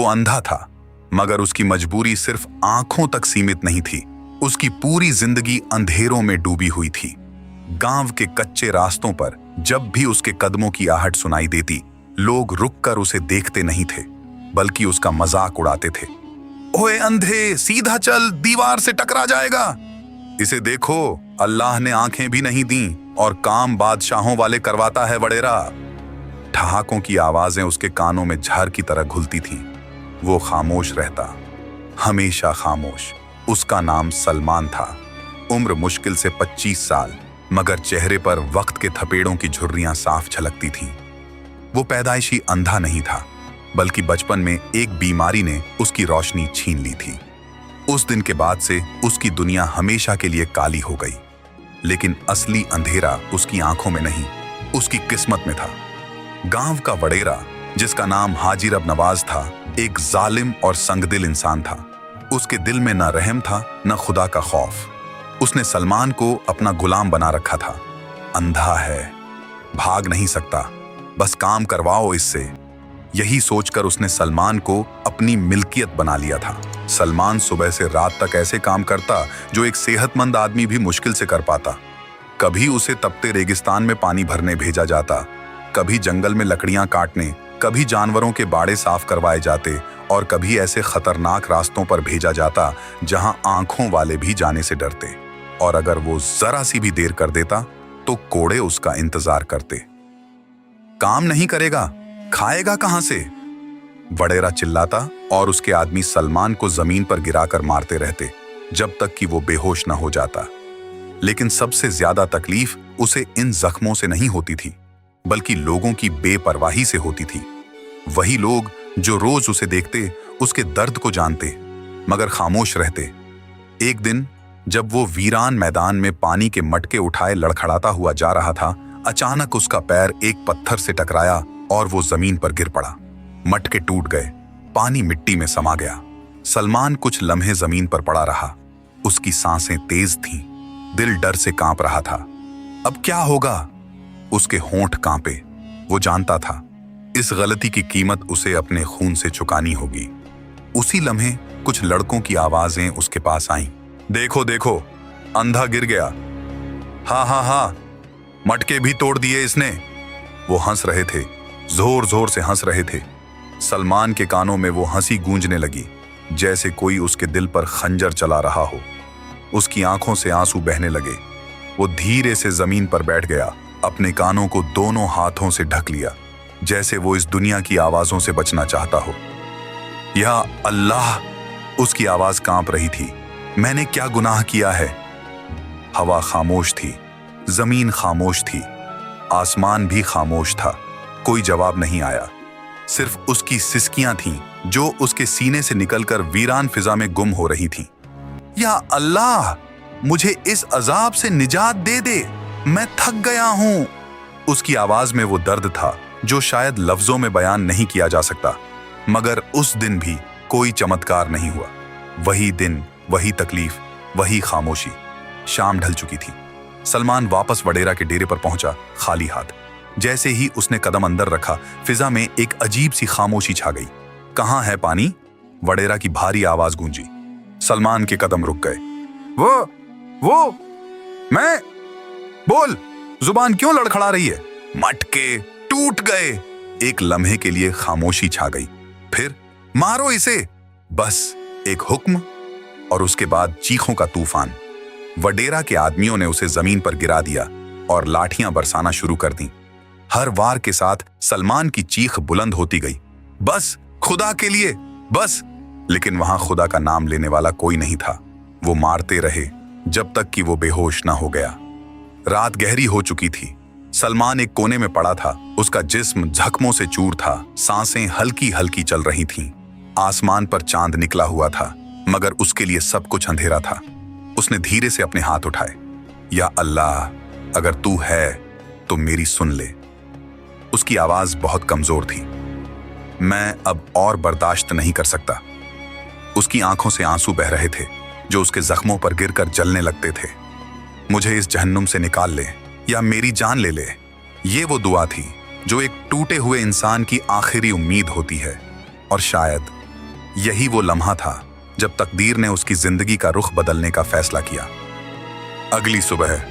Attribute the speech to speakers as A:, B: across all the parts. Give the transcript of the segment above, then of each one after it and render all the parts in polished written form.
A: वो अंधा था, मगर उसकी मजबूरी सिर्फ आंखों तक सीमित नहीं थी। उसकी पूरी जिंदगी अंधेरों में डूबी हुई थी। गांव के कच्चे रास्तों पर जब भी उसके कदमों की आहट सुनाई देती, लोग रुककर उसे देखते नहीं थे, बल्कि उसका मजाक उड़ाते थे। ओए अंधे, सीधा चल, दीवार से टकरा जाएगा। इसे देखो, अल्लाह ने आंखें भी नहीं दी और काम बादशाहों वाले करवाता है वडेरा। ठहाकों की आवाजें उसके कानों में झार की तरह घुलती थीं। वो खामोश रहता, हमेशा खामोश। उसका नाम सलमान था। उम्र मुश्किल से 25 साल, मगर चेहरे पर वक्त के थपेड़ों की झुर्रियां साफ झलकती थीं। वो पैदाइशी अंधा नहीं था, बल्कि बचपन में एक बीमारी ने उसकी रोशनी छीन ली थी। उस दिन के बाद से उसकी दुनिया हमेशा के लिए काली हो गई। लेकिन असली अंधेरा उसकी आंखों में नहीं, उसकी किस्मत में था। गांव का वडेरा, जिसका नाम हाजी रब नवाज था, एक जालिम और संगदिल इंसान था। उसके दिल में न रहम था, न खुदा का खौफ। उसने सलमान को अपना गुलाम बना रखा था। अंधा है, भाग नहीं सकता, बस काम करवाओ इससे। यही सोचकर उसने सलमान को अपनी मिल्कियत बना लिया था। सलमान सुबह से रात तक ऐसे काम करता जो एक सेहतमंद आदमी भी मुश्किल से कर पाता। कभी उसे तपते रेगिस्तान में पानी भरने भेजा जाता, कभी जंगल में लकड़ियां काटने, कभी जानवरों के बाड़े साफ करवाए जाते, और कभी ऐसे खतरनाक रास्तों पर भेजा जाता जहां आंखों वाले भी जाने से डरते। और अगर वो जरा सी भी देर कर देता तो कोड़े उसका इंतजार करते। काम नहीं करेगा, खाएगा कहां से? वडेरा चिल्लाता और उसके आदमी सलमान को जमीन पर गिराकर मारते रहते, जब तक कि वो बेहोश न हो जाता। लेकिन सबसे ज्यादा तकलीफ उसे इन जख्मों से नहीं होती थी, बल्कि लोगों की बेपरवाही से होती थी। वही लोग जो रोज उसे देखते, उसके दर्द को जानते, मगर खामोश रहते। एक दिन जब वो वीरान मैदान में पानी के मटके उठाए लड़खड़ाता हुआ जा रहा था, अचानक उसका पैर एक पत्थर से टकराया और वो जमीन पर गिर पड़ा। मटके टूट गए, पानी मिट्टी में समा गया। सलमान कुछ लम्हे जमीन पर पड़ा रहा। उसकी सांसें तेज थीं, दिल डर से कांप रहा था। अब क्या होगा? उसके होंठ कांपे। वो जानता था इस गलती की कीमत उसे अपने खून से चुकानी होगी। उसी लम्हे कुछ लड़कों की आवाजें उसके पास आईं। देखो देखो, अंधा गिर गया। हाँ हाँ हाँ, मटके भी तोड़ दिए इसने। वो हंस रहे थे, जोर जोर से हंस रहे थे। सलमान के कानों में वो हंसी गूंजने लगी, जैसे कोई उसके दिल पर खंजर चला रहा हो। उसकी आंखों से आंसू बहने लगे। वो धीरे से जमीन पर बैठ गया, अपने कानों को दोनों हाथों से ढक लिया, जैसे वो इस दुनिया की आवाजों से बचना चाहता हो। या अल्लाह, उसकी आवाज कांप रही थी। मैंने क्या गुनाह किया है? हवा खामोश थी, जमीन खामोश थी, आसमान भी खामोश था। कोई जवाब नहीं आया। सिर्फ उसकी सिसकियां थीं, जो उसके सीने से निकलकर वीरान फिजा में गुम हो रही थीं। या अल्लाह, मुझे इस अजाब से निजात दे दे, मैं थक गया हूं। उसकी आवाज में वो दर्द था जो शायद लफ्जों में बयान नहीं किया जा सकता। मगर उस दिन भी कोई चमत्कार नहीं हुआ। वही दिन, वही तकलीफ, वही खामोशी। शाम ढल चुकी थी। सलमान वापस वडेरा के डेरे पर पहुंचा, खाली हाथ। जैसे ही उसने कदम अंदर रखा, फिजा में एक अजीब सी खामोशी छा गई। कहां है पानी? वडेरा की भारी आवाज गूंजी। सलमान के कदम रुक गए। वो मैं, बोल, जुबान क्यों लड़खड़ा रही है? मटके टूट गए। एक लम्हे के लिए खामोशी छा गई। फिर मारो इसे, बस एक हुक्म, और उसके बाद चीखों का तूफान। वडेरा के आदमियों ने उसे जमीन पर गिरा दिया और लाठियां बरसाना शुरू कर दी। हर वार के साथ सलमान की चीख बुलंद होती गई, बस खुदा के लिए, बस। लेकिन वहां खुदा का नाम लेने वाला कोई नहीं था। वो मारते रहे जब तक कि वो बेहोश ना हो गया। रात गहरी हो चुकी थी। सलमान एक कोने में पड़ा था। उसका जिस्म जख्मों से चूर था, सांसें हल्की हल्की चल रही थीं। आसमान पर चांद निकला हुआ था, मगर उसके लिए सब कुछ अंधेरा था। उसने धीरे से अपने हाथ उठाए। या अल्लाह, अगर तू है तो मेरी सुन ले। उसकी आवाज बहुत कमजोर थी। मैं अब और बर्दाश्त नहीं कर सकता। उसकी आंखों से आंसू बह रहे थे, जो उसके जख्मों पर गिरकर जलने लगते थे। मुझे इस जहन्नुम से निकाल ले या मेरी जान ले ले। ये वो दुआ थी जो एक टूटे हुए इंसान की आखिरी उम्मीद होती है। और शायद यही वो लम्हा था जब तकदीर ने उसकी जिंदगी का रुख बदलने का फैसला किया। अगली सुबह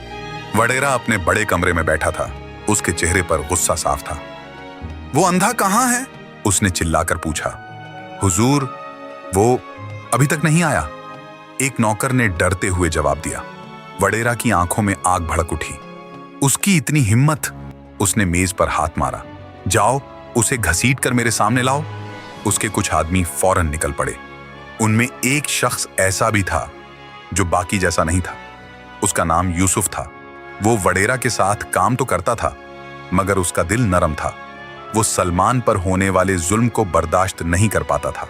A: वडेरा अपने बड़े कमरे में बैठा था। उसके चेहरे पर गुस्सा साफ था। वो अंधा कहाँ है? उसने चिल्लाकर पूछा। हुजूर, वो अभी तक नहीं आया, एक नौकर ने डरते हुए जवाब दिया। वडेरा की आंखों में आग भड़क उठी। उसकी इतनी हिम्मत! उसने मेज पर हाथ मारा। जाओ, उसे घसीट कर मेरे सामने लाओ। उसके कुछ आदमी फौरन निकल पड़े। उनमें एक शख्स ऐसा भी था जो बाकी जैसा नहीं था। उसका नाम यूसुफ था। वो वडेरा के साथ काम तो करता था, मगर उसका दिल नरम था। वो सलमान पर होने वाले जुल्म को बर्दाश्त नहीं कर पाता था।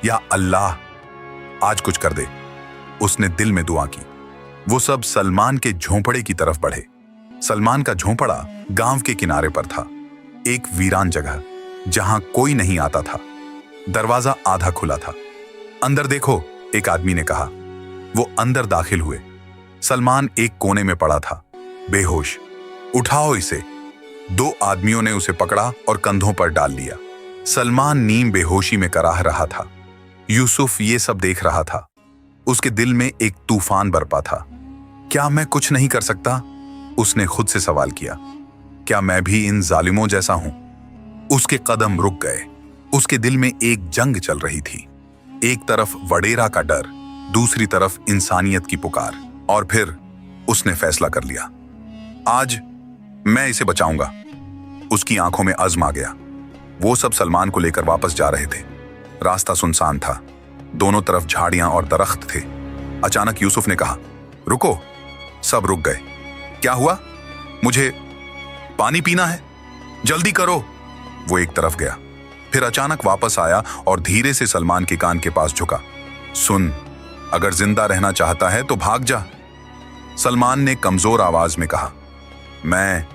A: या अल्लाह, आज कुछ कर दे, उसने दिल में दुआ की। वो सब सलमान के झोंपड़े की तरफ बढ़े। सलमान का झोंपड़ा गांव के किनारे पर था, एक वीरान जगह जहां कोई नहीं आता था। दरवाजा आधा खुला था। अंदर देखो, एक आदमी ने कहा। वो अंदर दाखिल हुए। सलमान एक कोने में पड़ा था, बेहोश। उठाओ इसे। 2 आदमियों ने उसे पकड़ा और कंधों पर डाल लिया। सलमान नीम बेहोशी में कराह रहा था। यूसुफ ये सब देख रहा था। उसके दिल में एक तूफान बरपा था। क्या मैं कुछ नहीं कर सकता? उसने खुद से सवाल किया। क्या मैं भी इन जालिमों जैसा हूं? उसके कदम रुक गए। उसके दिल में एक जंग चल रही थी। एक तरफ वडेरा का डर, दूसरी तरफ इंसानियत की पुकार। और फिर उसने फैसला कर लिया, आज मैं इसे बचाऊंगा। उसकी आंखों में अज़्म आ गया। वो सब सलमान को लेकर वापस जा रहे थे। रास्ता सुनसान था। दोनों तरफ झाड़ियां और दरख्त थे। अचानक यूसुफ ने कहा, रुको। सब रुक गए। क्या हुआ? मुझे पानी पीना है, जल्दी करो। वो एक तरफ गया, फिर अचानक वापस आया और धीरे से सलमान के कान के पास झुका। सुन, अगर जिंदा रहना चाहता है तो भाग जा। सलमान ने कमजोर आवाज में कहा, मैं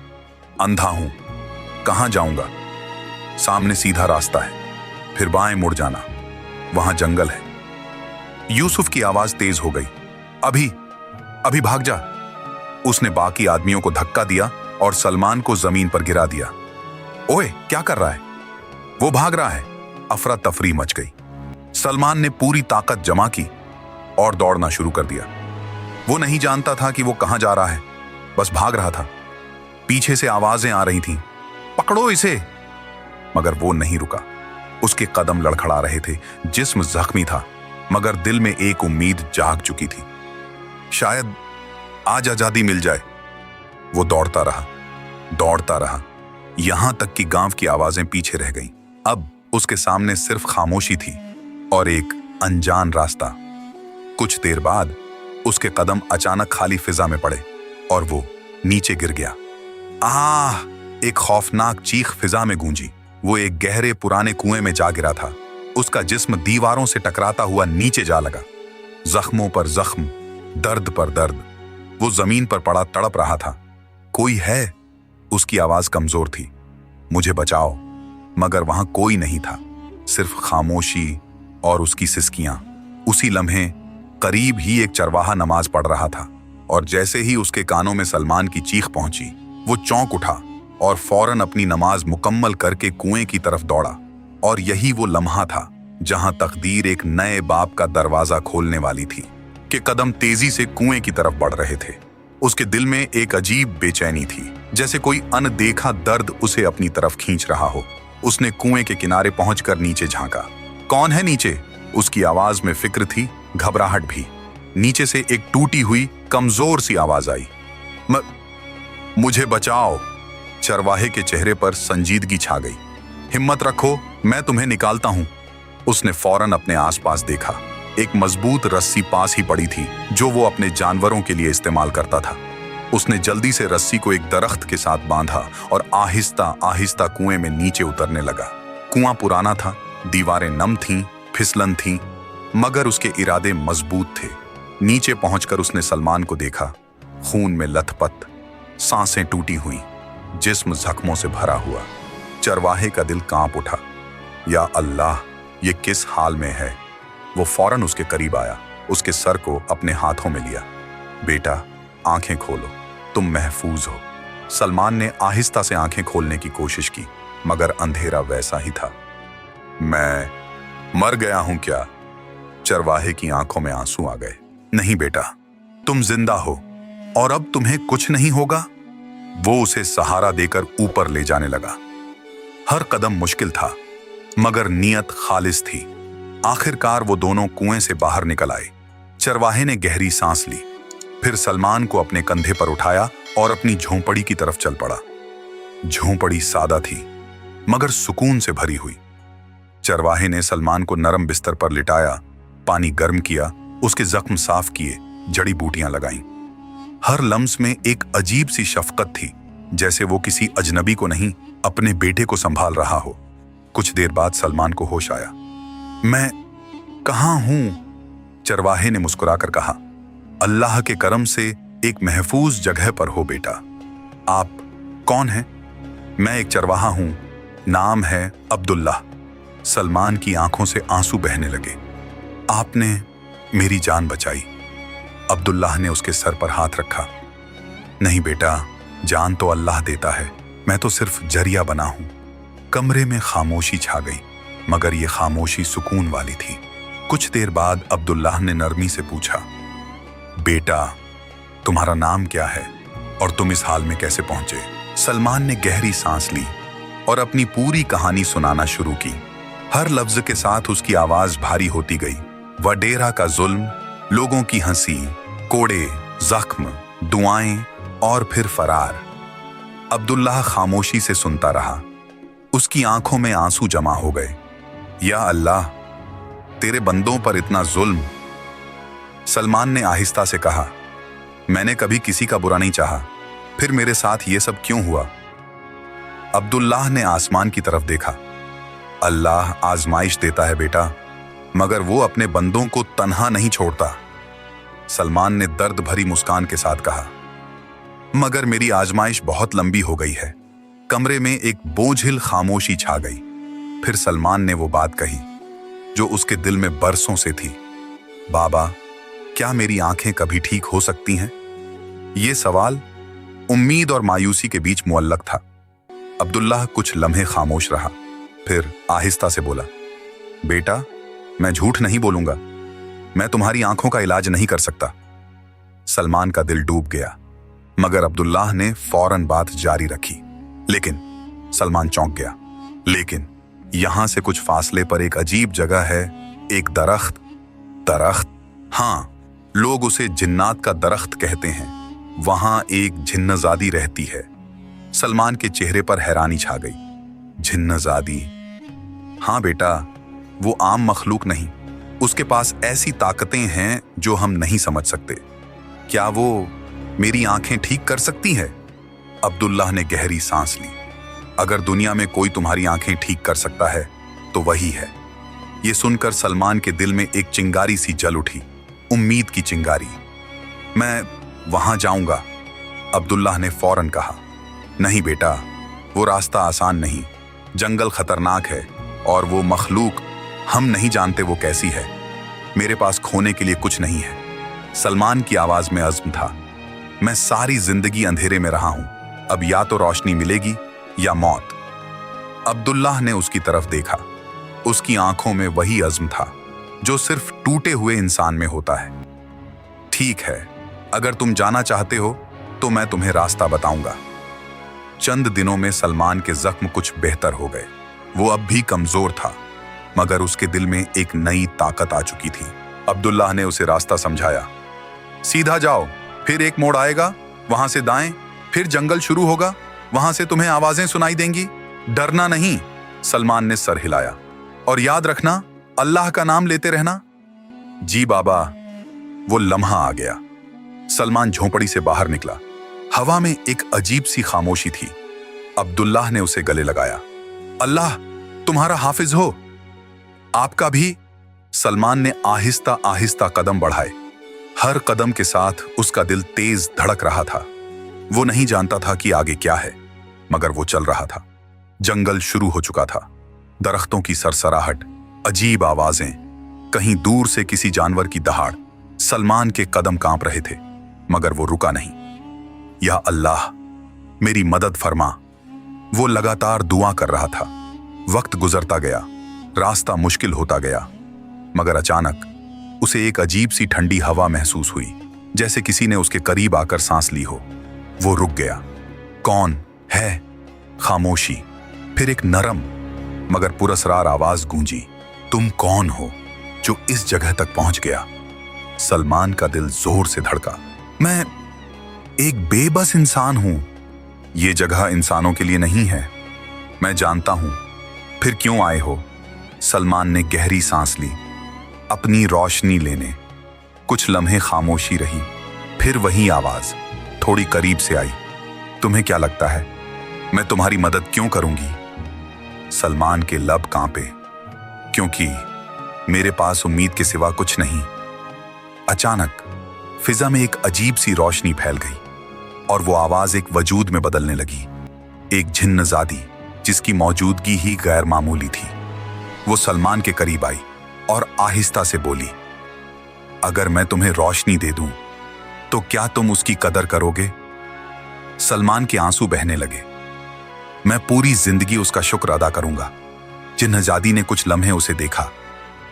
A: अंधा हूं, कहां जाऊंगा? सामने सीधा रास्ता है, फिर बाएं मुड़ जाना, वहां जंगल है। यूसुफ की आवाज तेज हो गई। अभी भाग जा। उसने बाकी आदमियों को धक्का दिया और सलमान को जमीन पर गिरा दिया। ओए, क्या कर रहा है? वो भाग रहा है। अफरा तफरी मच गई। सलमान ने पूरी ताकत जमा की और दौड़ना शुरू कर दिया। वो नहीं जानता था कि वो कहां जा रहा है, बस भाग रहा था। पीछे से आवाजें आ रही थीं, पकड़ो इसे। मगर वो नहीं रुका। उसके कदम लड़खड़ा रहे थे। जिस्म जख्मी था, मगर दिल में एक उम्मीद जाग चुकी थी। शायद आज आजादी मिल जाए। वो दौड़ता रहा, यहां तक कि गांव की आवाजें पीछे रह गईं। अब उसके सामने सिर्फ खामोशी थी और एक अनजान रास्ता। कुछ देर बाद उसके कदम अचानक खाली फिजा में पड़े और वो नीचे गिर गया। आह! एक खौफनाक चीख फिजा में गूंजी। वो एक गहरे पुराने कुएं में जा गिरा था। उसका जिस्म दीवारों से टकराता हुआ नीचे जा लगा। जख्मों पर जख्म, दर्द पर दर्द। वो जमीन पर पड़ा तड़प रहा था। कोई है? उसकी आवाज कमजोर थी, मुझे बचाओ। मगर वहां कोई नहीं था, सिर्फ खामोशी और उसकी सिसकियां। उसी लम्हे करीब ही एक चरवाहा नमाज पढ़ रहा था और जैसे ही उसके कानों में सलमान की चीख पहुंची, वो चौंक उठा और फौरन अपनी नमाज मुकम्मल करके कुएं की तरफ दौड़ा। और यही वो लम्हा था जहां तकदीर एक नए बाब का दरवाजा खोलने वाली थी कि कदम तेजी से कुएं की तरफ बढ़ रहे थे। उसके दिल में एक अजीब बेचैनी थी, जैसे कोई अनदेखा दर्द उसे अपनी तरफ खींच रहा हो। उसने कुएं के किनारे पहुंचकर नीचे झांका। कौन है नीचे? उसकी आवाज में फिक्र थी, घबराहट भी। नीचे से एक टूटी हुई कमजोर सी आवाज आई, मुझे बचाओ। चरवाहे के चेहरे पर संजीदगी छा गई। हिम्मत रखो, मैं तुम्हें निकालता हूं। उसने फौरन अपने आसपास देखा। एक मजबूत रस्सी पास ही पड़ी थी जो वो अपने जानवरों के लिए इस्तेमाल करता था। उसने जल्दी से रस्सी को एक दरख्त के साथ बांधा और आहिस्ता आहिस्ता कुएं में नीचे उतरने लगा। कुआं पुराना था, दीवारें नम थीं, फिसलन थीं, मगर उसके इरादे मजबूत थे। नीचे पहुंचकर उसने सलमान को देखा, खून में लथपथ, सांसें टूटी हुई, जिस्म जख्मों से भरा हुआ। चरवाहे का दिल कांप उठा। या अल्लाह, ये किस हाल में है? वो फौरन उसके करीब आया, उसके सर को अपने हाथों में लिया। बेटा, आंखें खोलो, तुम महफूज हो। सलमान ने आहिस्ता से आंखें खोलने की कोशिश की, मगर अंधेरा वैसा ही था। मर गया हूं क्या? चरवाहे की आंखों में आंसू आ गए। नहीं बेटा, तुम जिंदा हो और अब तुम्हें कुछ नहीं होगा। वो उसे सहारा देकर ऊपर ले जाने लगा। हर कदम मुश्किल था, मगर नीयत खालिस थी। आखिरकार वो दोनों कुएं से बाहर निकल आए। चरवाहे ने गहरी सांस ली, फिर सलमान को अपने कंधे पर उठाया और अपनी झोंपड़ी की तरफ चल पड़ा। झोंपड़ी सादा थी, मगर सुकून से भरी हुई। चरवाहे ने सलमान को नरम बिस्तर पर लिटाया, पानी गर्म किया, उसके जख्म साफ किए, जड़ी बूटियां लगाईं। हर लम्स में एक अजीब सी शफकत थी, जैसे वो किसी अजनबी को नहीं, अपने बेटे को संभाल रहा हो। कुछ देर बाद सलमान को होश आया। मैं कहाँ हूं? चरवाहे ने मुस्कुराकर कहा। अल्लाह के करम से एक महफूज जगह पर हो बेटा। आप कौन हैं? मैं एक चरवाहा हूं, नाम है अब्दुल्लाह। सलमान की आंखों से आंसू बहने लगे। आपने मेरी जान बचाई। अब्दुल्लाह ने उसके सर पर हाथ रखा। नहीं बेटा, जान तो अल्लाह देता है, मैं तो सिर्फ जरिया बना हूं। कमरे में खामोशी छा गई, मगर ये खामोशी सुकून वाली थी। कुछ देर बाद अब्दुल्लाह ने नरमी से पूछा, बेटा तुम्हारा नाम क्या है और तुम इस हाल में कैसे पहुंचे? सलमान ने गहरी सांस ली और अपनी पूरी कहानी सुनाना शुरू की। हर लफ्ज के साथ उसकी आवाज भारी होती गई। वडेरा का जुल्म, लोगों की हंसी, कोड़े, जख्म, दुआएं और फिर फरार। अब्दुल्लाह खामोशी से सुनता रहा। उसकी आंखों में आंसू जमा हो गए। या अल्लाह, तेरे बंदों पर इतना जुल्म। सलमान ने आहिस्ता से कहा, मैंने कभी किसी का बुरा नहीं चाहा, फिर मेरे साथ ये सब क्यों हुआ? अब्दुल्लाह ने आसमान की तरफ देखा। अल्लाह आजमाइश देता है बेटा, मगर वो अपने बंदों को तन्हा नहीं छोड़ता। सलमान ने दर्द भरी मुस्कान के साथ कहा, मगर मेरी आजमाइश बहुत लंबी हो गई है। कमरे में एक बोझिल खामोशी छा गई। फिर सलमान ने वो बात कही जो उसके दिल में बरसों से थी। बाबा, क्या मेरी आंखें कभी ठीक हो सकती हैं? ये सवाल उम्मीद और मायूसी के बीच मुअल्लक था। अब्दुल्लाह कुछ लम्हे खामोश रहा, फिर आहिस्ता से बोला, बेटा मैं झूठ नहीं बोलूंगा, मैं तुम्हारी आंखों का इलाज नहीं कर सकता। सलमान का दिल डूब गया, मगर अब्दुल्लाह ने फौरन बात जारी रखी। लेकिन सलमान चौंक गया। लेकिन यहां से कुछ फासले पर एक अजीब जगह है, एक दरख्त। दरख्त? हाँ, लोग उसे जिन्नात का दरख्त कहते हैं। वहां एक जिन्नजादी रहती है। सलमान के चेहरे पर हैरानी छा गई। जिन्नजादी? हाँ बेटा, वो आम मखलूक नहीं, उसके पास ऐसी ताकतें हैं जो हम नहीं समझ सकते। क्या वो मेरी आंखें ठीक कर सकती है? अब्दुल्लाह ने गहरी सांस ली। अगर दुनिया में कोई तुम्हारी आंखें ठीक कर सकता है तो वही है। ये सुनकर सलमान के दिल में एक चिंगारी सी जल उठी, उम्मीद की चिंगारी। मैं वहां जाऊंगा, अब्दुल्लाह ने फौरन कहा। नहीं बेटा, वो रास्ता आसान नहीं, जंगल खतरनाक है और वो मखलूक हम नहीं जानते वो कैसी है। मेरे पास खोने के लिए कुछ नहीं है। सलमान की आवाज में अज़्म था। मैं सारी जिंदगी अंधेरे में रहा हूं, अब या तो रोशनी मिलेगी या मौत। अब्दुल्लाह ने उसकी तरफ देखा। उसकी आंखों में वही अज़्म था जो सिर्फ टूटे हुए इंसान में होता है। ठीक है, अगर तुम जाना चाहते हो तो मैं तुम्हें रास्ता बताऊंगा। चंद दिनों में सलमान के जख्म कुछ बेहतर हो गए। वो अब भी कमजोर था, मगर उसके दिल में एक नई ताकत आ चुकी थी। अब्दुल्लाह ने उसे रास्ता समझाया। सीधा जाओ, फिर एक मोड़ आएगा, वहां से दाएं, फिर जंगल शुरू होगा, वहां से तुम्हें आवाजें सुनाई देंगी। डरना नहीं। सलमान ने सर हिलाया। और याद रखना, अल्लाह का नाम लेते रहना। जी बाबा। वो लम्हा आ गया। सलमान झोंपड़ी से बाहर निकला। हवा में एक अजीब सी खामोशी थी। अब्दुल्लाह ने उसे गले लगाया। अल्लाह तुम्हारा हाफिज हो। आपका भी। सलमान ने आहिस्ता आहिस्ता कदम बढ़ाए। हर कदम के साथ उसका दिल तेज धड़क रहा था। वो नहीं जानता था कि आगे क्या है, मगर वो चल रहा था। जंगल शुरू हो चुका था। दरख्तों की सरसराहट, अजीब आवाजें, कहीं दूर से किसी जानवर की दहाड़। सलमान के कदम कांप रहे थे, मगर वो रुका नहीं। या अल्लाह, मेरी मदद फरमा। वो लगातार दुआ कर रहा था। वक्त गुजरता गया। रास्ता मुश्किल होता गया, मगर अचानक उसे एक अजीब सी ठंडी हवा महसूस हुई, जैसे किसी ने उसके करीब आकर सांस ली हो। वो रुक गया। कौन है? खामोशी। फिर एक नरम मगर पुरस्रार आवाज गूंजी, तुम कौन हो जो इस जगह तक पहुंच गया? सलमान का दिल जोर से धड़का। मैं एक बेबस इंसान हूं। ये जगह इंसानों के लिए नहीं है, मैं जानता हूं। फिर क्यों आए हो? सलमान ने गहरी सांस ली, अपनी रोशनी लेने। कुछ लम्हे खामोशी रही, फिर वही आवाज थोड़ी करीब से आई, तुम्हें क्या लगता है मैं तुम्हारी मदद क्यों करूंगी? सलमान के लब कांपे, क्योंकि मेरे पास उम्मीद के सिवा कुछ नहीं। अचानक फिजा में एक अजीब सी रोशनी फैल गई और वो आवाज एक वजूद में बदलने लगी, एक जिन्नजादी जिसकी मौजूदगी ही गैर मामूली थी। वो सलमान के करीब आई और आहिस्ता से बोली, अगर मैं तुम्हें रोशनी दे दूं तो क्या तुम उसकी कदर करोगे? सलमान के आंसू बहने लगे। मैं पूरी जिंदगी उसका शुक्र अदा करूंगा। जिन्नजादी ने कुछ लम्हे उसे देखा,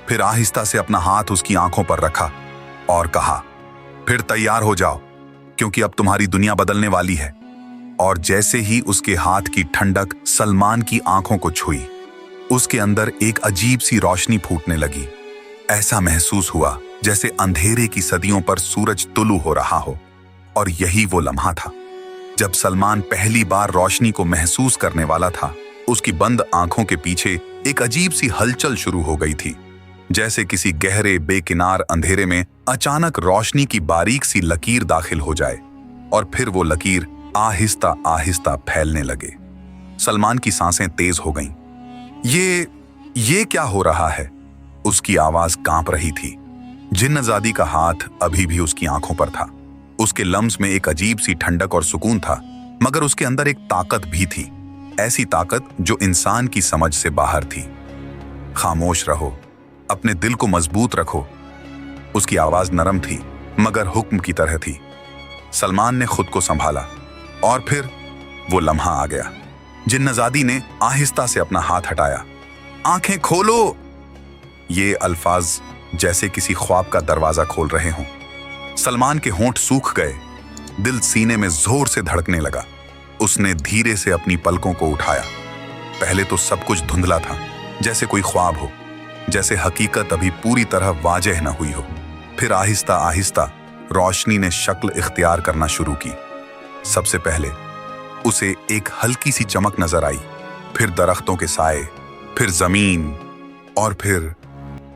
A: फिर आहिस्ता से अपना हाथ उसकी आंखों पर रखा और कहा, फिर तैयार हो जाओ, क्योंकि अब तुम्हारी दुनिया बदलने वाली है। और जैसे ही उसके हाथ की ठंडक सलमान की आंखों को छुई, उसके अंदर एक अजीब सी रोशनी फूटने लगी। ऐसा महसूस हुआ जैसे अंधेरे की सदियों पर सूरज तुलू हो रहा हो। और यही वो लम्हा था जब सलमान पहली बार रोशनी को महसूस करने वाला था। उसकी बंद आंखों के पीछे एक अजीब सी हलचल शुरू हो गई थी, जैसे किसी गहरे बेकिनार अंधेरे में अचानक रोशनी की बारीक सी लकीर दाखिल हो जाए और फिर वो लकीर आहिस्ता आहिस्ता फैलने लगे। सलमान की सांसें तेज हो गईं। ये क्या हो रहा है? उसकी आवाज कांप रही थी। जिन्नजादी का हाथ अभी भी उसकी आंखों पर था। उसके लम्स में एक अजीब सी ठंडक और सुकून था, मगर उसके अंदर एक ताकत भी थी, ऐसी ताकत जो इंसान की समझ से बाहर थी। खामोश रहो, अपने दिल को मजबूत रखो। उसकी आवाज नरम थी, मगर हुक्म की तरह थी। सलमान ने खुद को संभाला और फिर वो लम्हा आ गया। जिन्नजादी ने आहिस्ता से अपना हाथ हटाया। आंखें खोलो। ये अल्फाज जैसे किसी ख्वाब का दरवाजा खोल रहे हों। सलमान के होंठ सूख गए, दिल सीने में जोर से धड़कने लगा। उसने धीरे से अपनी पलकों को उठाया। पहले तो सब कुछ धुंधला था, जैसे कोई ख्वाब हो, जैसे हकीकत अभी पूरी तरह वाज़ेह न हुई हो। फिर आहिस्ता आहिस्ता रोशनी ने शक्ल इख्तियार करना शुरू की। सबसे पहले उसे एक हल्की सी चमक नजर आई, फिर दरख्तों के साए, फिर जमीन, और फिर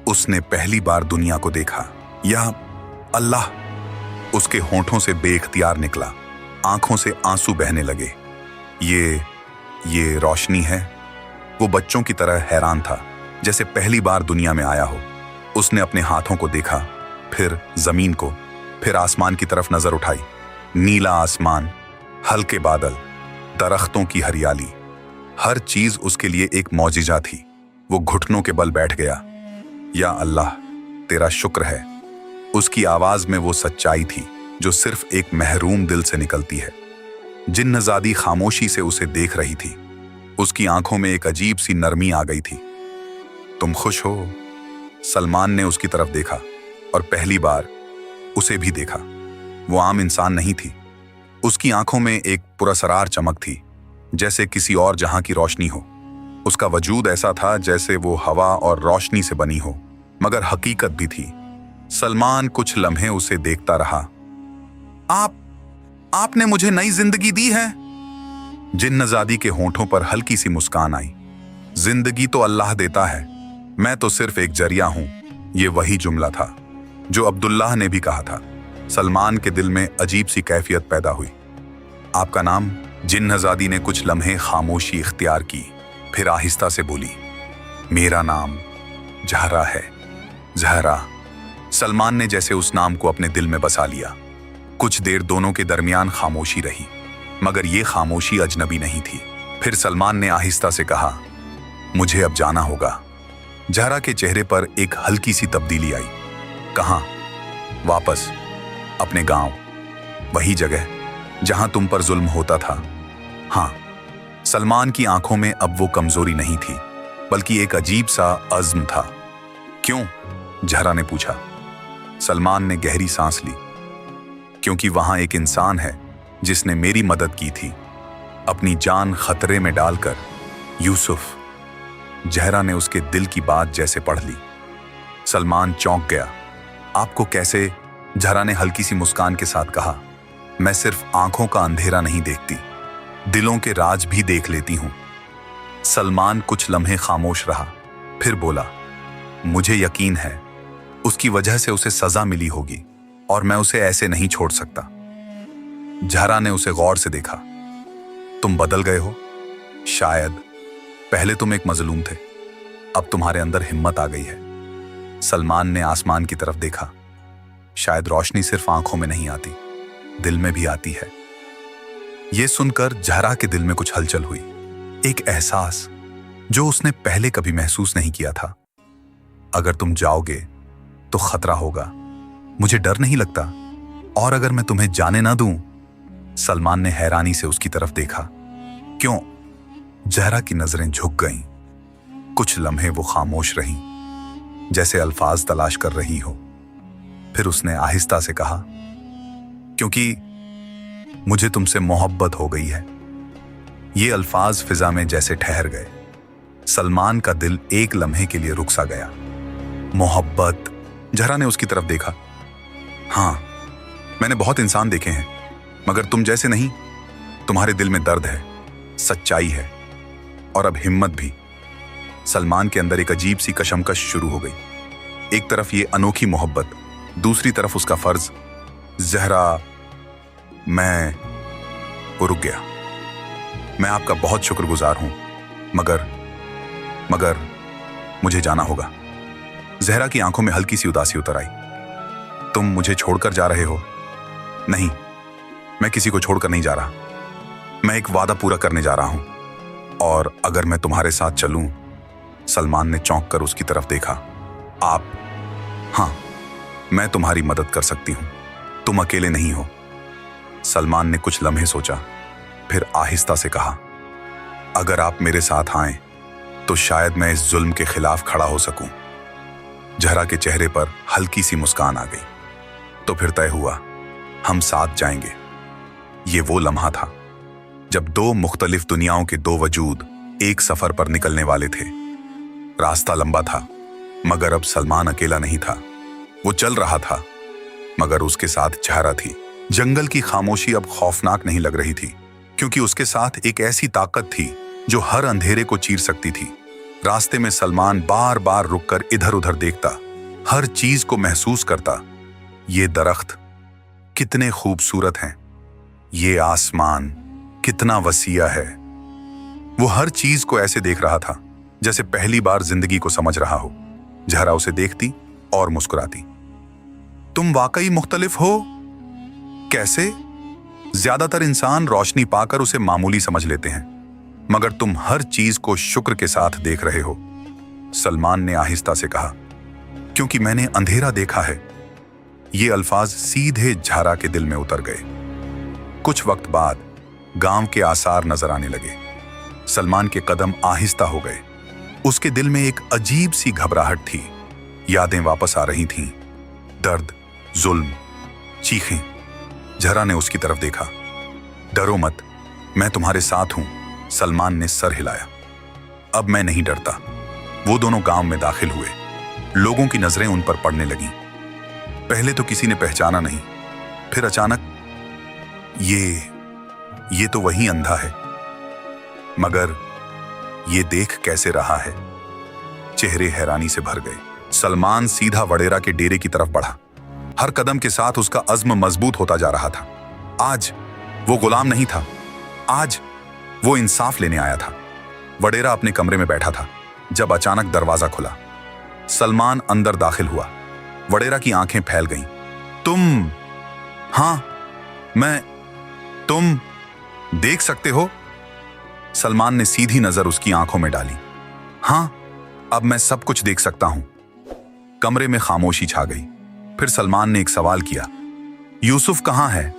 A: उसने पहली बार दुनिया को देखा। या अल्लाह! उसके होंठों से बेइख्तियार निकला, आंखों से आंसू बहने लगे। ये रोशनी है। वो बच्चों की तरह हैरान था, जैसे पहली बार दुनिया में आया हो। उसने अपने हाथों को देखा, फिर जमीन को, फिर आसमान की तरफ नजर उठाई। नीला आसमान, हल्के बादल, दरख्तों की हरियाली, हर चीज उसके लिए एक मौजिजा थी। वो घुटनों के बल बैठ गया। या अल्लाह, तेरा शुक्र है। उसकी आवाज में वो सच्चाई थी जो सिर्फ एक महरूम दिल से निकलती है। जिन्नजादी खामोशी से उसे देख रही थी। उसकी आंखों में एक अजीब सी नरमी आ गई थी। तुम खुश हो? सलमान ने उसकी तरफ देखा और पहली बार उसे भी देखा। वो आम इंसान नहीं थी। उसकी आंखों में एक पुरस्रार चमक थी, जैसे किसी और जहां की रोशनी हो। उसका वजूद ऐसा था जैसे वो हवा और रोशनी से बनी हो, मगर हकीकत भी थी। सलमान कुछ लम्हे उसे देखता रहा। आपने मुझे नई जिंदगी दी है। जिन्नजादी के होंठों पर हल्की सी मुस्कान आई। जिंदगी तो अल्लाह देता है, मैं तो सिर्फ एक जरिया हूं। ये वही जुमला था जो अब्दुल्लाह ने भी कहा था। सलमान के दिल में अजीब सी कैफियत पैदा हुई। आपका नाम? जिन्नजादी ने कुछ लम्हे खामोशी इख्तियार की, फिर आहिस्ता से बोली, मेरा नाम जहरा है। जहरा। सलमान ने जैसे उस नाम को अपने दिल में बसा लिया। कुछ देर दोनों के दरमियान खामोशी रही, मगर ये खामोशी अजनबी नहीं थी। फिर सलमान ने आहिस्ता से कहा, मुझे अब जाना होगा। जहरा के चेहरे पर एक हल्की सी तब्दीली आई। कहाँ? वापस अपने गांव, वही जगह जहां तुम पर जुल्म होता था। हाँ। सलमान की आंखों में अब वो कमजोरी नहीं थी, बल्कि एक अजीब सा अज़्म था। क्यों? जहरा ने पूछा। सलमान ने गहरी सांस ली। क्योंकि वहां एक इंसान है जिसने मेरी मदद की थी, अपनी जान खतरे में डालकर। यूसुफ। जहरा ने उसके दिल की बात जैसे पढ़ ली। सलमान चौंक गया। आपको कैसे? जहरा ने हल्की सी मुस्कान के साथ कहा। मैं सिर्फ आंखों का अंधेरा नहीं देखती, दिलों के राज भी देख लेती हूं। सलमान कुछ लम्हे खामोश रहा, फिर बोला, मुझे यकीन है उसकी वजह से उसे सजा मिली होगी और मैं उसे ऐसे नहीं छोड़ सकता। जहरा ने उसे गौर से देखा। तुम बदल गए हो। शायद पहले तुम एक मजलूम थे, अब तुम्हारे अंदर हिम्मत आ गई है। सलमान ने आसमान की तरफ देखा। शायद रोशनी सिर्फ आंखों में नहीं आती, दिल में भी आती है। यह सुनकर जहरा के दिल में कुछ हलचल हुई, एक एहसास जो उसने पहले कभी महसूस नहीं किया था। अगर तुम जाओगे तो खतरा होगा, मुझे डर नहीं लगता। और अगर मैं तुम्हें जाने ना दूं? सलमान ने हैरानी से उसकी तरफ देखा। क्यों? जहरा की नजरें झुक गईं। कुछ लम्हे वो खामोश रहीं, जैसे अल्फाज तलाश कर रही हो। फिर उसने आहिस्ता से कहा, क्योंकि मुझे तुमसे मोहब्बत हो गई है। ये अल्फाज फिजा में जैसे ठहर गए। सलमान का दिल एक लम्हे के लिए रुक सा गया। मोहब्बत? जहरा ने उसकी तरफ देखा। हां, मैंने बहुत इंसान देखे हैं, मगर तुम जैसे नहीं। तुम्हारे दिल में दर्द है, सच्चाई है और अब हिम्मत भी। सलमान के अंदर एक अजीब सी कशमकश शुरू हो गई। एक तरफ ये अनोखी मोहब्बत, दूसरी तरफ उसका फर्ज। जहरा, वो रुक गया। मैं आपका बहुत शुक्रगुजार हूं, मगर मुझे जाना होगा। जहरा की आंखों में हल्की सी उदासी उतर आई। तुम मुझे छोड़कर जा रहे हो? नहीं, मैं किसी को छोड़कर नहीं जा रहा। मैं एक वादा पूरा करने जा रहा हूं, और अगर मैं तुम्हारे साथ चलूं? सलमान ने चौंक कर उसकी तरफ देखा। आप? हां, मैं तुम्हारी मदद कर सकती हूं, तुम अकेले नहीं हो। सलमान ने कुछ लम्हे सोचा, फिर आहिस्ता से कहा, अगर आप मेरे साथ आएं तो शायद मैं इस जुल्म के खिलाफ खड़ा हो सकूं। जहरा के चेहरे पर हल्की सी मुस्कान आ गई। तो फिर तय हुआ, हम साथ जाएंगे। ये वो लम्हा था जब दो मुख्तलिफ दुनियाओं के दो वजूद एक सफर पर निकलने वाले थे। रास्ता लंबा था, मगर अब सलमान अकेला नहीं था। वो चल रहा था, मगर उसके साथ जहरा थी। जंगल की खामोशी अब खौफनाक नहीं लग रही थी, क्योंकि उसके साथ एक ऐसी ताकत थी जो हर अंधेरे को चीर सकती थी। रास्ते में सलमान बार बार रुककर इधर उधर देखता, हर चीज को महसूस करता। ये दरख्त कितने खूबसूरत हैं, ये आसमान कितना वसीया है। वो हर चीज को ऐसे देख रहा था जैसे पहली बार जिंदगी को समझ रहा हो। जहरा उसे देखती और मुस्कुराती। तुम वाकई मुख्तलिफ हो। कैसे? ज्यादातर इंसान रोशनी पाकर उसे मामूली समझ लेते हैं, मगर तुम हर चीज को शुक्र के साथ देख रहे हो। सलमान ने आहिस्ता से कहा, क्योंकि मैंने अंधेरा देखा है। ये अल्फाज सीधे जहरा के दिल में उतर गए। कुछ वक्त बाद गांव के आसार नजर आने लगे। सलमान के कदम आहिस्ता हो गए। उसके दिल में एक अजीब सी घबराहट थी। यादें वापस आ रही थीं। दर्द, जुल्म, चीखें। जहरा ने उसकी तरफ देखा। डरो मत, मैं तुम्हारे साथ हूं। सलमान ने सर हिलाया। अब मैं नहीं डरता। वो दोनों गांव में दाखिल हुए। लोगों की नजरें उन पर पड़ने लगीं। पहले तो किसी ने पहचाना नहीं, फिर अचानक ये तो वही अंधा है। मगर ये देख कैसे रहा है? चेहरे हैरानी से भर गए। सलमान सीधा वडेरा के डेरे की तरफ बढ़ा। हर कदम के साथ उसका अज़्म मजबूत होता जा रहा था। आज वो गुलाम नहीं था, आज वो इंसाफ लेने आया था। वडेरा अपने कमरे में बैठा था जब अचानक दरवाजा खुला। सलमान अंदर दाखिल हुआ। वडेरा की आंखें फैल गईं। तुम? हां, तुम देख सकते हो? सलमान ने सीधी नजर उसकी आंखों में डाली। हां, अब मैं सब कुछ देख सकता हूं। कमरे में खामोशी छा गई। फिर सलमान ने एक सवाल किया, यूसुफ कहां है?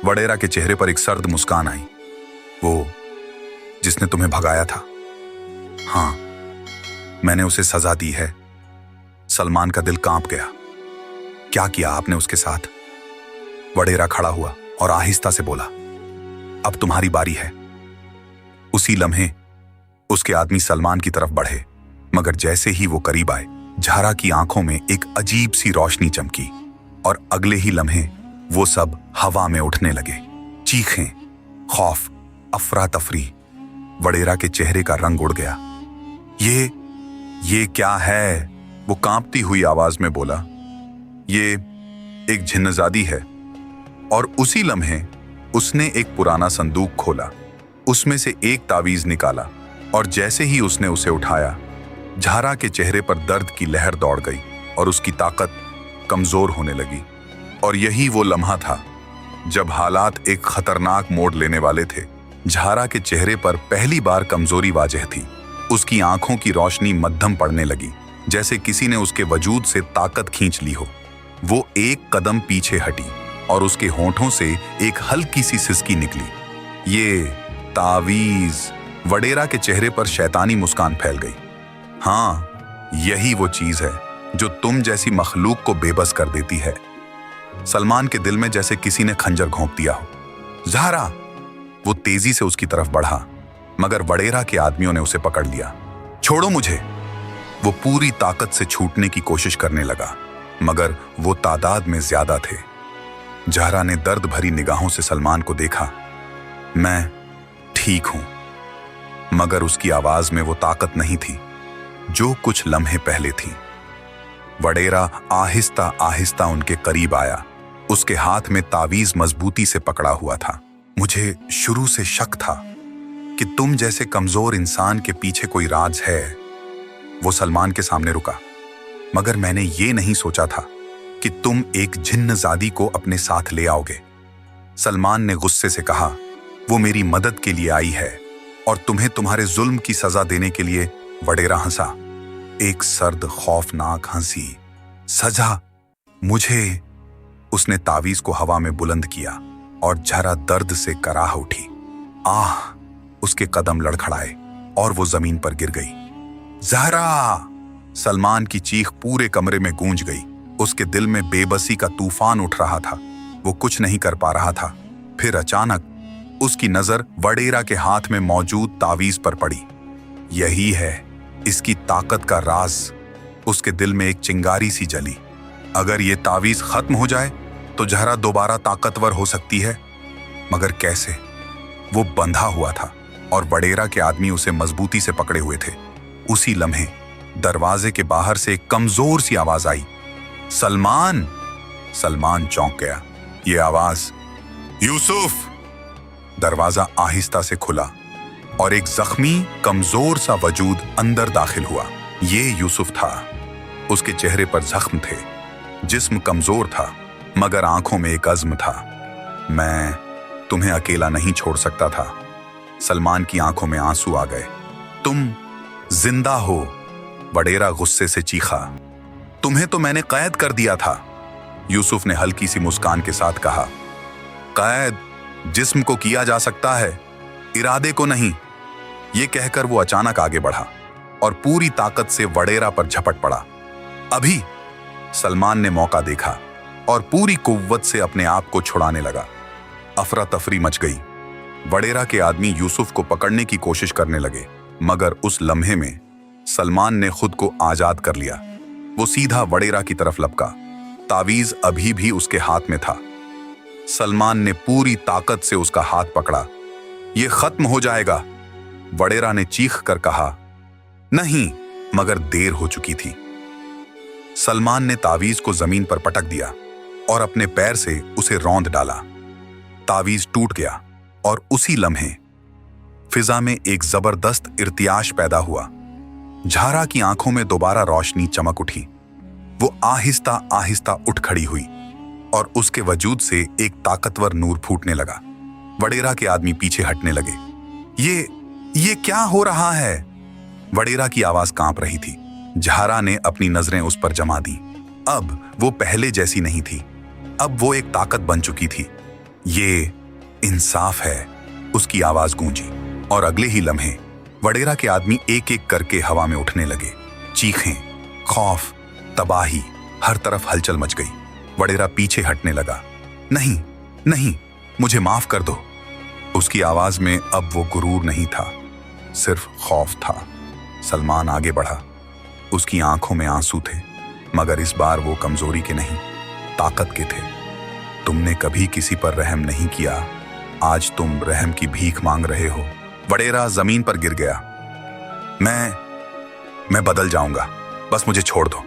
A: वडेरा के चेहरे पर एक सर्द मुस्कान आई। वो जिसने तुम्हें भगाया था। हां, मैंने उसे सजा दी है। सलमान का दिल कांप गया। क्या किया आपने उसके साथ? वडेरा खड़ा हुआ और आहिस्ता से बोला, अब तुम्हारी बारी है। उसी लम्हे उसके आदमी सलमान की तरफ बढ़े, मगर जैसे ही वो करीब आए, झारा की आंखों में एक अजीब सी रोशनी चमकी और अगले ही लम्हे वो सब हवा में उठने लगे। चीखें, खौफ, अफरा तफरी। वडेरा के चेहरे का रंग उड़ गया। ये क्या है? वो कांपती हुई आवाज में बोला, ये एक जिन्नजादी है। और उसी लम्हे उसने एक पुराना संदूक खोला, उसमें से एक तावीज निकाला और जैसे ही उसने उसे उठाया, झारा के चेहरे पर दर्द की लहर दौड़ गई और उसकी ताकत कमजोर होने लगी। और यही वो लम्हा था जब हालात एक खतरनाक मोड़ लेने वाले थे। झारा के चेहरे पर पहली बार कमजोरी वाजह थी। उसकी आंखों की रोशनी मध्यम पड़ने लगी, जैसे किसी ने उसके वजूद से ताकत खींच ली हो। वो एक कदम पीछे हटी और उसके होंठों से एक हल्की सी सिसकी निकली। ये तावीज। वडेरा के चेहरे पर शैतानी मुस्कान फैल गई। हाँ, यही वो चीज है जो तुम जैसी मखलूक को बेबस कर देती है। सलमान के दिल में जैसे किसी ने खंजर घोंप दिया हो। ज़हरा! वो तेजी से उसकी तरफ बढ़ा, मगर वडेरा के आदमियों ने उसे पकड़ लिया। छोड़ो मुझे! वो पूरी ताकत से छूटने की कोशिश करने लगा, मगर वो तादाद में ज्यादा थे। ज़हरा ने दर्द भरी निगाहों से सलमान को देखा। मैं ठीक हूं। मगर उसकी आवाज में वो ताकत नहीं थी जो कुछ लम्हे पहले थी। वडेरा आहिस्ता आहिस्ता उनके करीब आया। उसके हाथ में तावीज मजबूती से पकड़ा हुआ था। मुझे शुरू से शक था कि तुम जैसे कमजोर इंसान के पीछे कोई राज है। वो सलमान के सामने रुका, मगर मैंने ये नहीं सोचा था कि तुम एक जिन्नजादी को अपने साथ ले आओगे। सलमान ने गुस्से से कहा, वो मेरी मदद के लिए आई है और तुम्हें तुम्हारे जुल्म की सजा देने के लिए। वडेरा हंसा, एक सर्द खौफनाक हंसी। सजा? मुझे? उसने तावीज को हवा में बुलंद किया और ज़हरा दर्द से कराह उठी। आह! उसके कदम लड़खड़ाए और वो जमीन पर गिर गई। ज़हरा! सलमान की चीख पूरे कमरे में गूंज गई। उसके दिल में बेबसी का तूफान उठ रहा था। वो कुछ नहीं कर पा रहा था। फिर अचानक उसकी नजर वडेरा के हाथ में मौजूद तावीज पर पड़ी। यही है इसकी ताकत का राज। उसके दिल में एक चिंगारी सी जली। अगर ये तावीज खत्म हो जाए तो ज़हरा दोबारा ताकतवर हो सकती है। मगर कैसे? वो बंधा हुआ था और वडेरा के आदमी उसे मजबूती से पकड़े हुए थे। उसी लम्हे दरवाजे के बाहर से एक कमजोर सी आवाज आई, सलमान! सलमान चौंक गया। ये आवाज, यूसुफ! दरवाजा आहिस्ता से खुला और एक जख्मी कमजोर सा वजूद अंदर दाखिल हुआ। ये यूसुफ था। उसके चेहरे पर जख्म थे, जिस्म कमजोर था, मगर आंखों में एक अज़्म था। मैं तुम्हें अकेला नहीं छोड़ सकता था। सलमान की आंखों में आंसू आ गए। तुम जिंदा हो! वडेरा गुस्से से चीखा। तुम्हें तो मैंने कैद कर दिया था। यूसुफ ने हल्की सी मुस्कान के साथ कहा, कैद जिस्म को किया जा सकता है, इरादे को नहीं। ये कहकर वो अचानक आगे बढ़ा और पूरी ताकत से वडेरा पर झपट पड़ा। अभी! सलमान ने मौका देखा और पूरी कुव्वत से अपने आप को छुड़ाने लगा। अफरा तफरी मच गई। वडेरा के आदमी यूसुफ को पकड़ने की कोशिश करने लगे, मगर उस लम्हे में सलमान ने खुद को आजाद कर लिया। वो सीधा वडेरा की तरफ लपका। तावीज अभी भी उसके हाथ में था। सलमान ने पूरी ताकत से उसका हाथ पकड़ा। ये खत्म हो जाएगा, वडेरा ने चीख कर कहा। नहीं, मगर देर हो चुकी थी। सलमान ने तावीज को जमीन पर पटक दिया और अपने पैर से उसे रौंद डाला। तावीज टूट गया और उसी लम्हे फिजा में एक जबरदस्त इर्तियाश पैदा हुआ। ज़हरा की आंखों में दोबारा रोशनी चमक उठी। वो आहिस्ता आहिस्ता उठ खड़ी हुई और उसके वजूद से एक ताकतवर नूर फूटने लगा। वडेरा के आदमी पीछे हटने लगे। ये क्या हो रहा है? वडेरा की आवाज कांप रही थी। ज़हरा ने अपनी नजरें उस पर जमा दी। अब वो पहले जैसी नहीं थी। अब वो एक ताकत बन चुकी थी। ये इंसाफ है, उसकी आवाज गूंजी और अगले ही लम्हे वडेरा के आदमी एक एक करके हवा में उठने लगे। चीखें, खौफ, तबाही, हर तरफ हलचल मच गई। वडेरा पीछे हटने लगा। नहीं, नहीं, मुझे माफ कर दो। उसकी आवाज में अब वो गुरूर नहीं था, सिर्फ खौफ था। सलमान आगे बढ़ा। उसकी आंखों में आंसू थे, मगर इस बार वो कमजोरी के नहीं, ताकत के थे। तुमने कभी किसी पर रहम नहीं किया, आज तुम रहम की भीख मांग रहे हो। वडेरा जमीन पर गिर गया। मैं बदल जाऊंगा, बस मुझे छोड़ दो।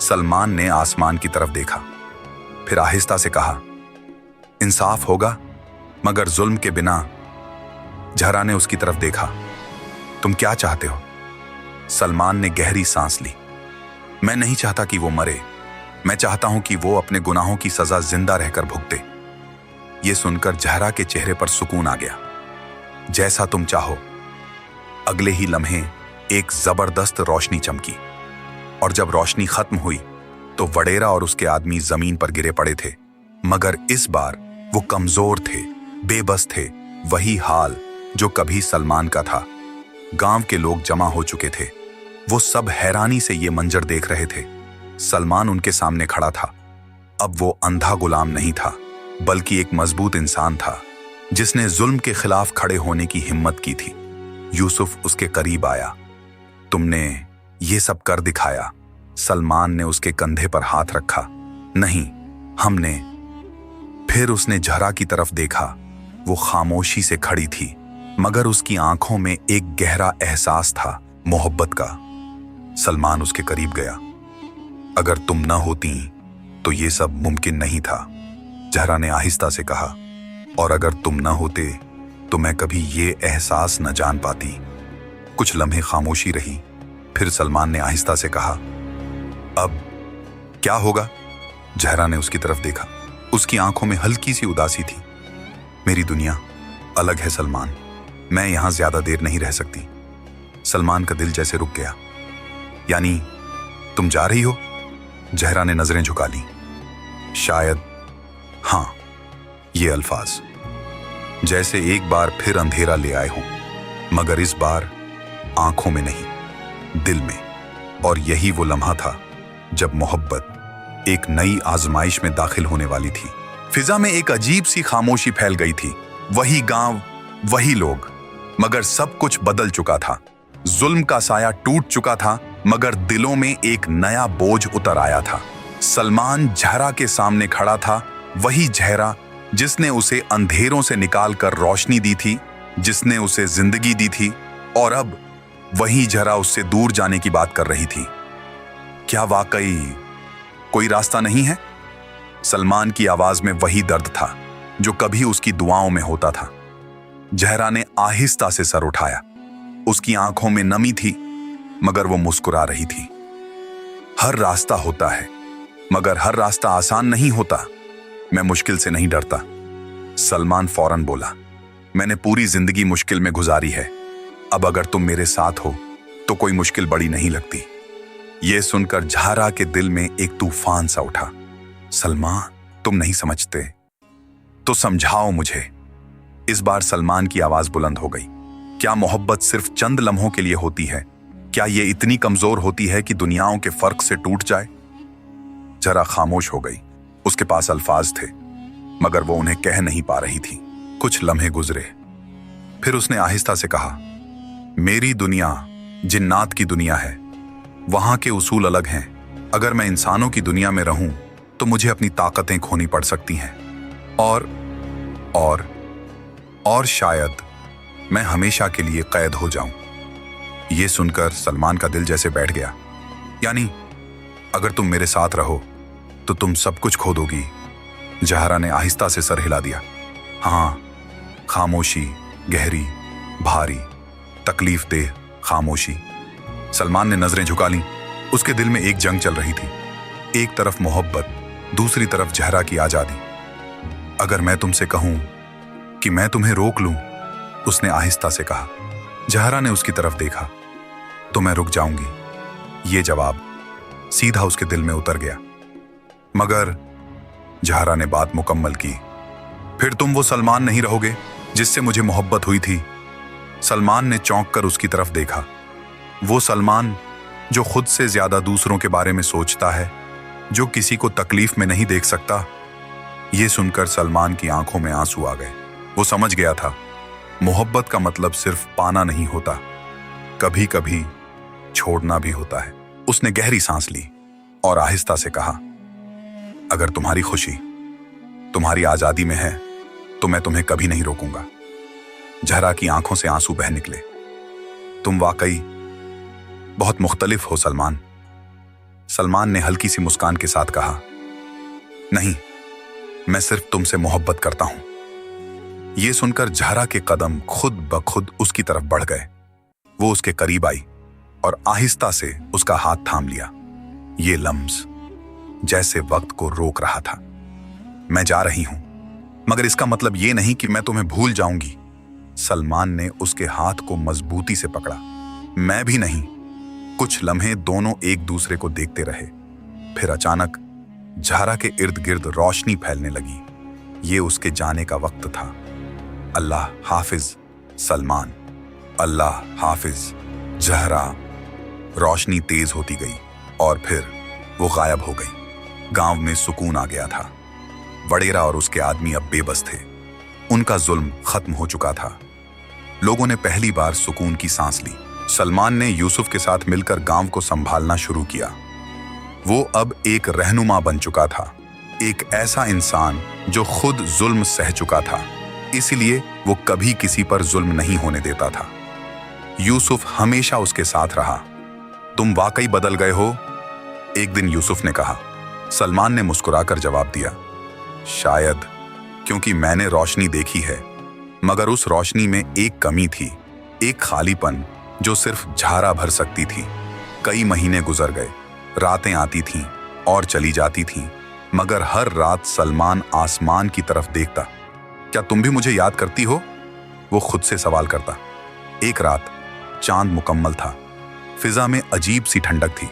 A: सलमान ने आसमान की तरफ देखा, फिर आहिस्ता से कहा, इंसाफ होगा मगर जुल्म के बिना। जहरा ने उसकी तरफ देखा। तुम क्या चाहते हो? सलमान ने गहरी सांस ली। मैं नहीं चाहता कि वो मरे, मैं चाहता हूं कि वो अपने गुनाहों की सजा जिंदा रहकर भुगते। ये सुनकर जहरा के चेहरे पर सुकून आ गया। जैसा तुम चाहो। अगले ही लम्हे एक जबरदस्त रोशनी चमकी, और जब रोशनी खत्म हुई तो वडेरा और उसके आदमी जमीन पर गिरे पड़े थे, मगर इस बार वो कमजोर थे, बेबस थे, वही हाल जो कभी सलमान का था। गांव के लोग जमा हो चुके थे। वो सब हैरानी से ये मंजर देख रहे थे। सलमान उनके सामने खड़ा था। अब वो अंधा गुलाम नहीं था, बल्कि एक मजबूत इंसान था जिसने जुल्म के खिलाफ खड़े होने की हिम्मत की थी। यूसुफ उसके करीब आया। तुमने ये सब कर दिखाया। सलमान ने उसके कंधे पर हाथ रखा। नहीं, हमने। फिर उसने जहरा की तरफ देखा। वो खामोशी से खड़ी थी, मगर उसकी आंखों में एक गहरा एहसास था, मोहब्बत का। सलमान उसके करीब गया। अगर तुम न होती तो ये सब मुमकिन नहीं था, जहरा ने आहिस्ता से कहा। और अगर तुम न होते तो मैं कभी ये एहसास न जान पाती। कुछ लम्हे खामोशी रही, फिर सलमान ने आहिस्ता से कहा, अब क्या होगा? जहरा ने उसकी तरफ देखा। उसकी आंखों में हल्की सी उदासी थी। मेरी दुनिया अलग है सलमान, मैं यहां ज्यादा देर नहीं रह सकती। सलमान का दिल जैसे रुक गया। यानी तुम जा रही हो? जहरा ने नजरें झुका ली। शायद हां, ये अल्फाज जैसे एक बार फिर अंधेरा ले आए हों, मगर इस बार आंखों में नहीं, दिल में। और यही वो लम्हा था जब मोहब्बत एक नई आजमाइश में दाखिल होने वाली थी। फिजा में एक अजीब सी खामोशी फैल गई थी। वही गांव, वही लोग, मगर सब कुछ बदल चुका था। जुल्म का साया टूट चुका था, मगर दिलों में एक नया बोझ उतर आया था। सलमान जहरा के सामने खड़ा था, वही जहरा जिसने उसे अंधेरों से निकालकर रोशनी दी थी, जिसने उसे जिंदगी दी थी, और अब वही जहरा उससे दूर जाने की बात कर रही थी। क्या वाकई कोई रास्ता नहीं है? सलमान की आवाज में वही दर्द था जो कभी उसकी दुआओं में होता था। जहरा ने आहिस्ता से सर उठाया। उसकी आंखों में नमी थी, मगर वो मुस्कुरा रही थी। हर रास्ता होता है, मगर हर रास्ता आसान नहीं होता। मैं मुश्किल से नहीं डरता। सलमान फौरन बोला, मैंने पूरी जिंदगी मुश्किल में गुजारी है। अब अगर तुम मेरे साथ हो तो कोई मुश्किल बड़ी नहीं लगती। यह सुनकर जहरा के दिल में एक तूफान सा उठा। सलमान, तुम नहीं समझते तो समझाओ मुझे। इस बार सलमान की आवाज बुलंद हो गई। क्या मोहब्बत सिर्फ चंद लम्हों के लिए होती है? क्या ये इतनी कमजोर होती है कि दुनियाओं के फर्क से टूट जाए? जरा खामोश हो गई। उसके पास अल्फाज थे, मगर वो उन्हें कह नहीं पा रही थी। कुछ लम्हे गुजरे, फिर उसने आहिस्ता से कहा, मेरी दुनिया जिन्नात की दुनिया है। वहां के उसूल अलग हैं। अगर मैं इंसानों की दुनिया में रहूं तो मुझे अपनी ताकतें खोनी पड़ सकती हैं, और शायद मैं हमेशा के लिए कैद हो जाऊं। ये सुनकर सलमान का दिल जैसे बैठ गया। यानी अगर तुम मेरे साथ रहो तो तुम सब कुछ खो दोगी। जहरा ने आहिस्ता से सर हिला दिया। हाँ, खामोशी, गहरी, भारी, तकलीफ देह खामोशी। सलमान ने नजरें झुका लीं। उसके दिल में एक जंग चल रही थी। एक तरफ मोहब्बत, दूसरी तरफ जहरा की आजादी। अगर मैं तुमसे कहूं कि मैं तुम्हें रोक लूं, उसने आहिस्ता से कहा। जहरा ने उसकी तरफ देखा। तो मैं रुक जाऊंगी। ये जवाब सीधा उसके दिल में उतर गया। मगर जहरा ने बात मुकम्मल की। फिर तुम वो सलमान नहीं रहोगे जिससे मुझे मोहब्बत हुई थी। सलमान ने चौंक कर उसकी तरफ देखा। वो सलमान जो खुद से ज्यादा दूसरों के बारे में सोचता है, जो किसी को तकलीफ में नहीं देख सकता। ये सुनकर सलमान की आंखों में आंसू आ गए। वो समझ गया था, मोहब्बत का मतलब सिर्फ पाना नहीं होता, कभी कभी छोड़ना भी होता है। उसने गहरी सांस ली और आहिस्ता से कहा, अगर तुम्हारी खुशी तुम्हारी आजादी में है तो मैं तुम्हें कभी नहीं रोकूंगा। जहरा की आंखों से आंसू बह निकले। तुम वाकई बहुत मुख्तलिफ हो सलमान। सलमान ने हल्की सी मुस्कान के साथ कहा, नहीं, मैं सिर्फ तुमसे मोहब्बत करता हूं। यह सुनकर जहरा के कदम खुद ब खुद उसकी तरफ बढ़ गए। वो उसके करीब आई और आहिस्ता से उसका हाथ थाम लिया। ये लम्स जैसे वक्त को रोक रहा था। मैं जा रही हूं, मगर इसका मतलब ये नहीं कि मैं तुम्हें भूल जाऊंगी। सलमान ने उसके हाथ को मजबूती से पकड़ा। मैं भी नहीं। कुछ लम्हे दोनों एक दूसरे को देखते रहे। फिर अचानक जहरा के इर्द गिर्द रोशनी फैलने लगी। ये उसके जाने का वक्त था। अल्लाह हाफिज सलमान, अल्लाह हाफिज जहरा। रोशनी तेज होती गई और फिर वो गायब हो गई। गांव में सुकून आ गया था। वडेरा और उसके आदमी अब बेबस थे। उनका जुल्म खत्म हो चुका था। लोगों ने पहली बार सुकून की सांस ली। सलमान ने यूसुफ के साथ मिलकर गांव को संभालना शुरू किया। वो अब एक रहनुमा बन चुका था, एक ऐसा इंसान जो खुद जुल्म सह चुका था, इसलिए वो कभी किसी पर जुल्म नहीं होने देता था। यूसुफ हमेशा उसके साथ रहा। तुम वाकई बदल गए हो, एक दिन यूसुफ ने कहा। सलमान ने मुस्कुराकर जवाब दिया, शायद क्योंकि मैंने रोशनी देखी है, मगर उस रोशनी में एक कमी थी, एक खालीपन जो सिर्फ झारा भर सकती थी। कई महीने गुजर गए, रातें आती थीं और चली जाती थीं, मगर हर रात सलमान आसमान की तरफ देखता। क्या तुम भी मुझे याद करती हो? वो खुद से सवाल करता। एक रात चांद मुकम्मल था, फिजा में अजीब सी ठंडक थी।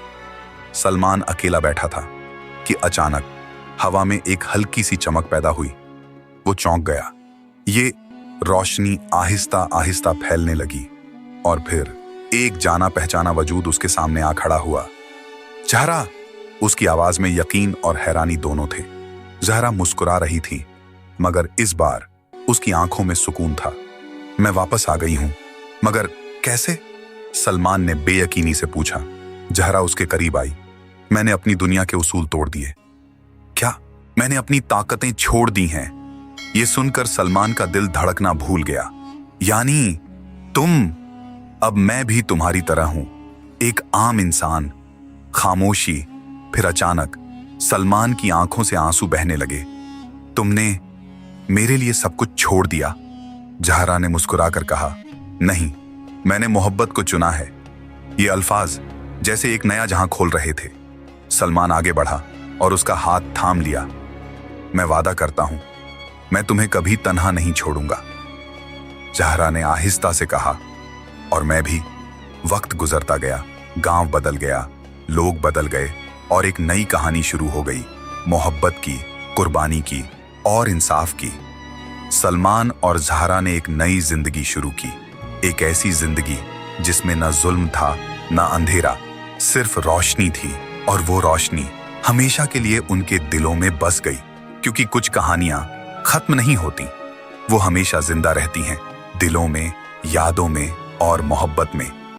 A: सलमान अकेला बैठा था कि अचानक हवा में एक हल्की सी चमक पैदा हुई। वो चौंक गया। ये रोशनी आहिस्ता आहिस्ता फैलने लगी और फिर एक जाना पहचाना वजूद उसके सामने आ खड़ा हुआ। जहरा! उसकी आवाज में यकीन और हैरानी दोनों थे। जहरा मुस्कुरा रही थी, मगर इस बार उसकी आंखों में सुकून था। मैं वापस आ गई हूं, मगर कैसे? सलमान ने बेयकीनी से पूछा। जहरा उसके करीब आई। मैंने अपनी दुनिया के उसूल तोड़ दिए। क्या? मैंने अपनी ताकतें छोड़ दी हैं। ये सुनकर सलमान का दिल धड़कना भूल गया। यानी तुम? अब मैं भी तुम्हारी तरह हूं, एक आम इंसान। खामोशी। फिर अचानक सलमान की आंखों से आंसू बहने लगे। तुमने मेरे लिए सब कुछ छोड़ दिया? जहरा ने मुस्कुराकर कहा, नहीं, मैंने मोहब्बत को चुना है। ये अल्फाज जैसे एक नया जहां खोल रहे थे। सलमान आगे बढ़ा और उसका हाथ थाम लिया। मैं वादा करता हूं, मैं तुम्हें कभी तन्हा नहीं छोड़ूंगा। जहरा ने आहिस्ता से कहा। और मैं भी। वक्त गुजरता गया, गांव बदल गया, लोग बदल गए और एक नई कहानी शुरू हो गई। मोहब्बत की, कुर्बानी की और इंसाफ की। सलमान और जहरा ने एक नई जिंदगी शुरू की। एक ऐसी जिंदगी जिसमें न जुल्म था न अंधेरा, सिर्फ रोशनी थी। और वो रोशनी हमेशा के लिए उनके दिलों में बस गई, क्योंकि कुछ कहानियां खत्म नहीं होती, वो हमेशा जिंदा रहती हैं, दिलों में, यादों में और मोहब्बत में।